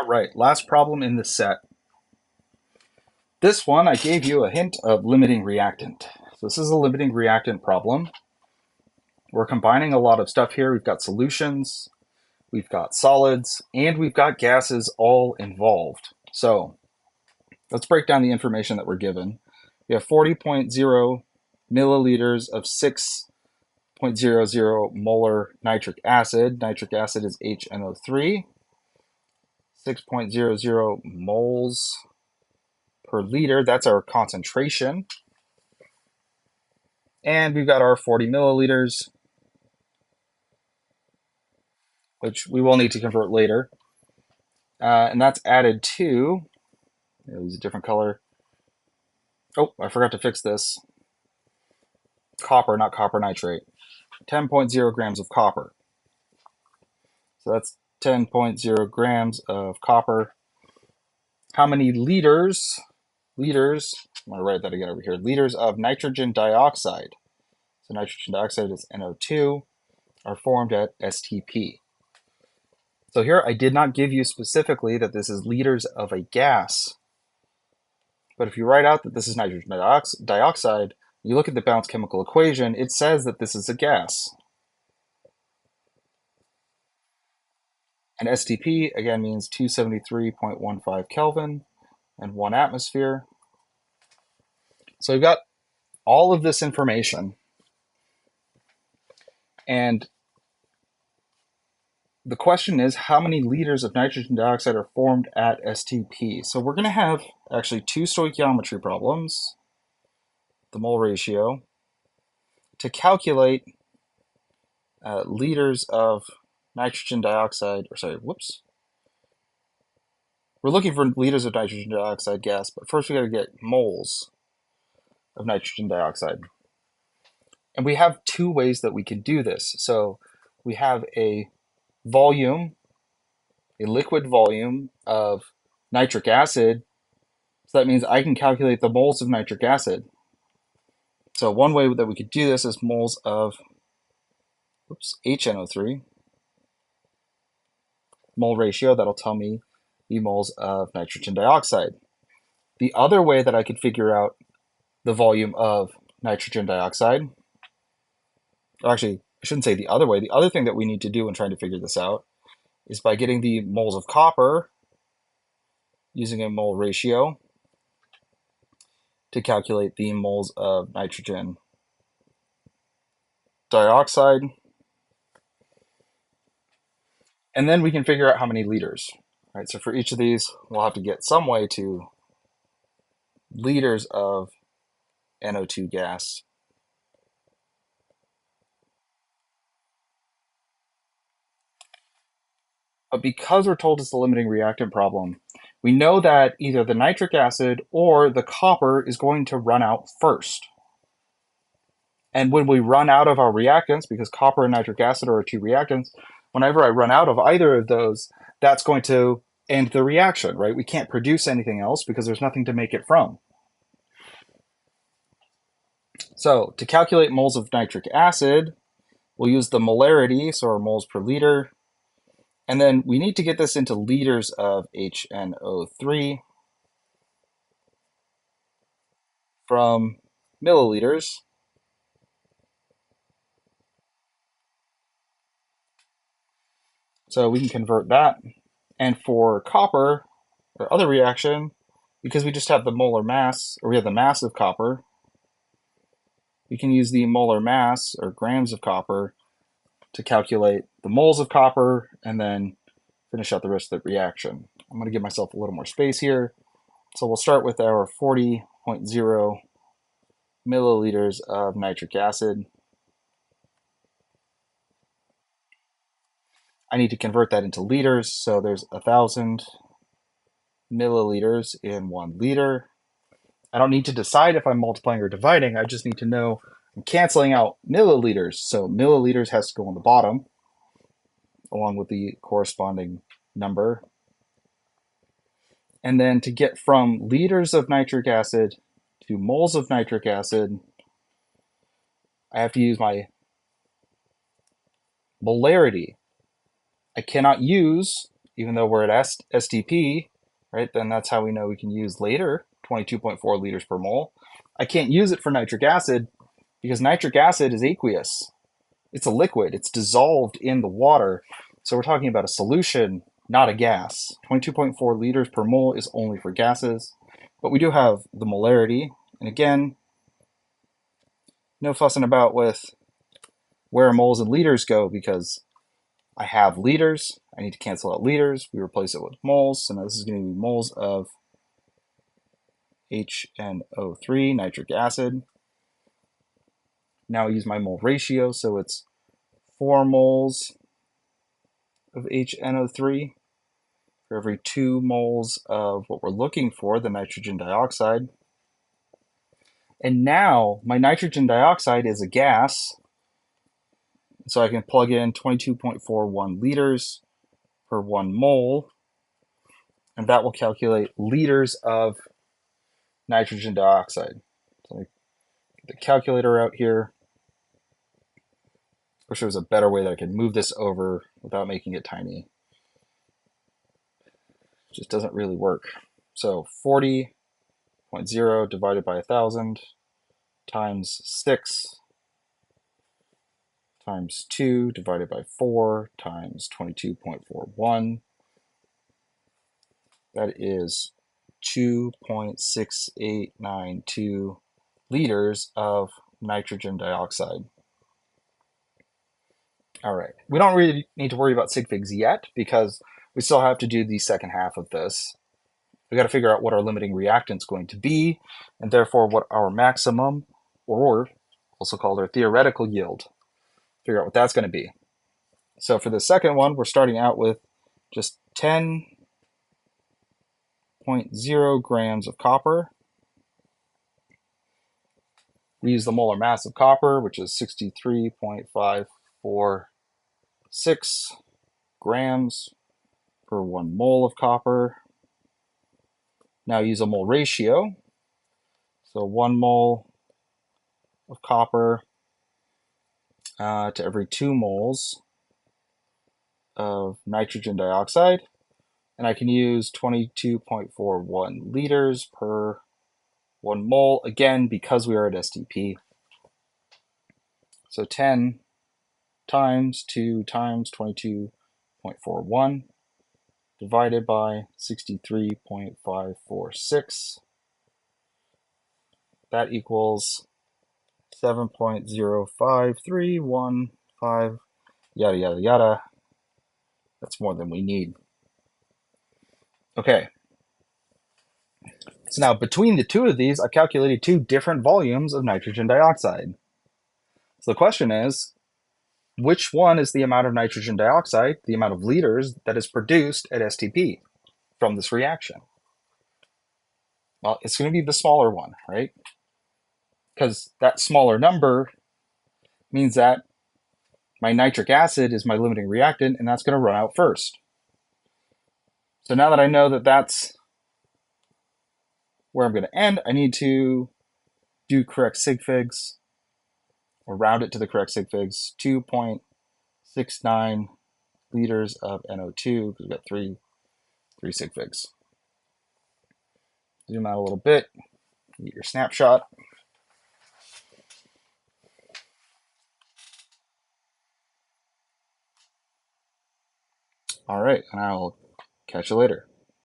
All right, last problem in the set. This one, I gave you a hint of limiting reactant. So this is a limiting reactant problem. We're combining a lot of stuff here. We've got solutions, we've got solids, and we've got gases all involved. So let's break down the information that we're given. We have 40.0 milliliters of 6.00 molar nitric acid. Nitric acid is HNO3. 6.00 moles per liter. That's our concentration. And we've got our 40 milliliters, which we will need to convert later. And that's added to, use a different color. Oh, I forgot to fix this. Copper, not copper nitrate. 10.0 grams of copper. So that's 10.0 grams of copper. How many liters, I'm going to write that again over here, liters of nitrogen dioxide, so nitrogen dioxide is NO2, are formed at STP. So here I did not give you specifically that this is liters of a gas, but if you write out that this is nitrogen dioxide, you look at the balanced chemical equation, it says that this is a gas. And STP, again, means 273.15 Kelvin and 1 atmosphere. So we've got all of this information. And the question is, how many liters of nitrogen dioxide are formed at STP? So we're going to have actually two stoichiometry problems, the mole ratio, to calculate liters of nitrogen dioxide, or sorry, whoops. We're looking for liters of nitrogen dioxide gas, but first we got to get moles of nitrogen dioxide. And we have two ways that we can do this. So we have a volume, a liquid volume of nitric acid. So that means I can calculate the moles of nitric acid. So one way that we could do this is moles of HNO3, mole ratio, that'll tell me the moles of nitrogen dioxide. The other way that I could figure out the volume of nitrogen dioxide, or actually, I shouldn't say the other way, the other thing that we need to do in trying to figure this out is by getting the moles of copper using a mole ratio to calculate the moles of nitrogen dioxide. And then we can figure out how many liters. All right, so for each of these, we'll have to get some way to liters of NO2 gas. But because we're told it's the limiting reactant problem, we know that either the nitric acid or the copper is going to run out first. And when we run out of our reactants, because copper and nitric acid are our two reactants, whenever I run out of either of those, that's going to end the reaction, right? We can't produce anything else because there's nothing to make it from. So to calculate moles of nitric acid, we'll use the molarity, so our moles per liter. And then we need to get this into liters of HNO3 from milliliters. So we can convert that. And for copper, or other reaction, because we just have the molar mass, or we have the mass of copper, we can use the molar mass, or grams of copper, to calculate the moles of copper, and then finish out the rest of the reaction. I'm going to give myself a little more space here. So we'll start with our 40.0 milliliters of nitric acid. I need to convert that into liters, so there's 1,000 milliliters in 1 liter. I don't need to decide if I'm multiplying or dividing, I just need to know I'm canceling out milliliters, so milliliters has to go on the bottom, along with the corresponding number. And then to get from liters of nitric acid to moles of nitric acid, I have to use my molarity. I cannot use even though we're at STP, right, then that's how we know we can use later 22.4 liters per mole. I can't use it for nitric acid because nitric acid is aqueous. It's a liquid. It's dissolved in the water. So we're talking about a solution, not a gas. 22.4 liters per mole is only for gases. But we do have the molarity. And again, no fussing about with where moles and liters go because I have liters. I need to cancel out liters. We replace it with moles. So now this is going to be moles of HNO3, nitric acid. Now I use my mole ratio. So it's 4 moles of HNO3 for every 2 moles of what we're looking for, the nitrogen dioxide. And now my nitrogen dioxide is a gas. So I can plug in 22.41 liters per 1 mole, and that will calculate liters of nitrogen dioxide. So I get the calculator out here. Wish there was a better way that I could move this over without making it tiny. It just doesn't really work. So 40.0 divided by 1,000 times 6 times 2 divided by 4 times 22.41. That is 2.6892 liters of nitrogen dioxide. All right, we don't really need to worry about sig figs yet because we still have to do the second half of this. We got to figure out what our limiting reactant's going to be, and therefore what our maximum, or also called our theoretical yield, figure out what that's going to be. So for the second one, we're starting out with just 10.0 grams of copper. We use the molar mass of copper, which is 63.546 grams per 1 mole of copper. Now use a mole ratio. So 1 mole of copper to every 2 moles of nitrogen dioxide. And I can use 22.41 liters per 1 mole, again, because we are at STP. So 10 times 2 times 22.41 divided by 63.546. That equals 7.05315, yada, yada, yada. That's more than we need. Okay. So now between the two of these, I calculated 2 different volumes of nitrogen dioxide. So the question is, which one is the amount of nitrogen dioxide, the amount of liters that is produced at STP from this reaction? Well, it's going to be the smaller one, right? Because that smaller number means that my nitric acid is my limiting reactant, and that's going to run out first. So now that I know that that's where I'm going to end, I need to do correct sig figs, or round it to the correct sig figs, 2.69 liters of NO2, because we've got three sig figs. Zoom out a little bit, get your snapshot. All right, and I'll catch you later.